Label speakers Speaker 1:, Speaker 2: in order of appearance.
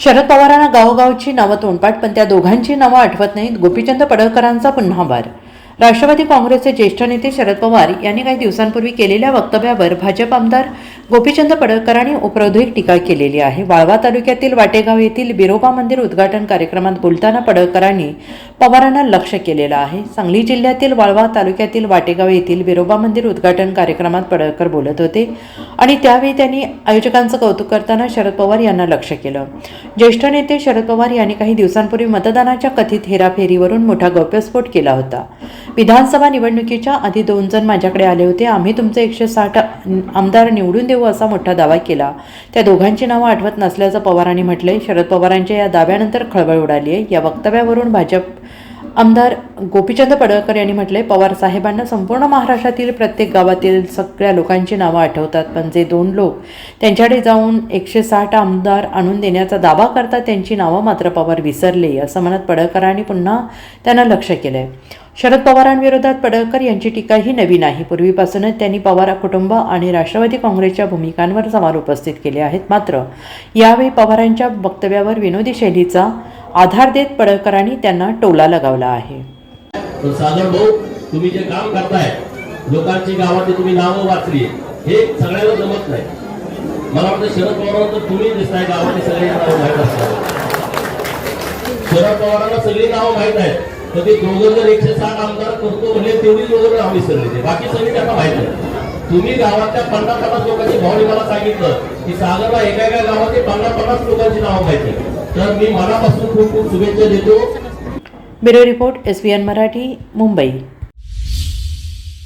Speaker 1: शरद पवारांना गावोगावची नावं तोंडपाठ, पण त्या दोघांची नावं आठवत नाहीत. गोपीचंद पडळकरांचा पुन्हा वार. राष्ट्रवादी काँग्रेसचे ज्येष्ठ नेते शरद पवार यांनी काही दिवसांपूर्वी केलेल्या वक्तव्यावर भाजप आमदार गोपीचंद पडळकरांनी उपरोधिक टीका केलेली आहे. वाळवा तालुक्यातील वाटेगाव येथील बिरोबा मंदिर उद्घाटन कार्यक्रमात बोलताना पडळकरांनी पवारांना लक्ष्य केलेलं आहे. सांगली जिल्ह्यातील वाळवा तालुक्यातील वाटेगाव येथील बिरोबा मंदिर उद्घाटन कार्यक्रमात पडळकर बोलत होते आणि त्यावेळी त्यांनी आयोजकांचं कौतुक करताना शरद पवार यांना लक्ष्य केलं. ज्येष्ठ नेते शरद पवार यांनी काही दिवसांपूर्वी मतदानाच्या कथित हेराफेरीवरून मोठा गौप्यस्फोट केला होता. विधानसभा निवडणुकीच्या आधी 2 जण माझ्याकडे आले होते. आम्ही तुमचे 160 आमदार निवडून देऊ असा मोठा दावा केला. त्या दोघांची नावं आठवत नसल्याचं पवारांनी म्हटलंय. शरद पवारांच्या या दाव्यानंतर खळबळ उडाली आहे. या वक्तव्यावरून भाजप आमदार गोपीचंद पडळकर यांनी म्हटलंय, पवार साहेबांना संपूर्ण महाराष्ट्रातील प्रत्येक गावातील सगळ्या लोकांची नावं आठवतात, पण जे 2 लोक त्यांच्याकडे जाऊन 160 आमदार आणून देण्याचा दावा करतात त्यांची नावं मात्र पवार विसरले, असं म्हणत पडळकरांनी पुन्हा त्यांना लक्ष केलंय. शरद पवारांविरोधात पडळकर यांची टीका ही नवी नाही. पूर्वीपासूनच त्यांनी पवार कुटुंब आणि राष्ट्रवादी काँग्रेसच्या भूमिकांवर सवाल उपस्थित केले आहेत. मात्र यावेळी पवारांच्या वक्तव्यावर विनोदी शैलीचा आधार देत पडळकरांनी त्यांना टोला लगावला आहे.
Speaker 2: सागर भाऊ, तुम्ही जे काम करताय, लोकांची गावाची तुम्ही नावं वाचली, हे सगळ्यांना जमत नाही. मला वाटतं शरद पवारांना तुम्ही दिसताय गावाची सगळी नावं माहीत असतात. शरद पवारांना सगळी नावं माहीत आहेत, तर ते 2 जण 160 आमदार करतो म्हणजे तेवढी 2 जण नाव विसरले, बाकी सगळी त्यांना माहीत आहे. तुम्ही गावातल्या 50-50 लोकांची भावनी मला सांगितलं की सागरला एका गावाचे 50-50 लोकांची नावं माहिती आहे. तर मी मनापासून खूप खूप शुभेच्छा देतो.
Speaker 1: Bureau report, SBN Marathi, Mumbai.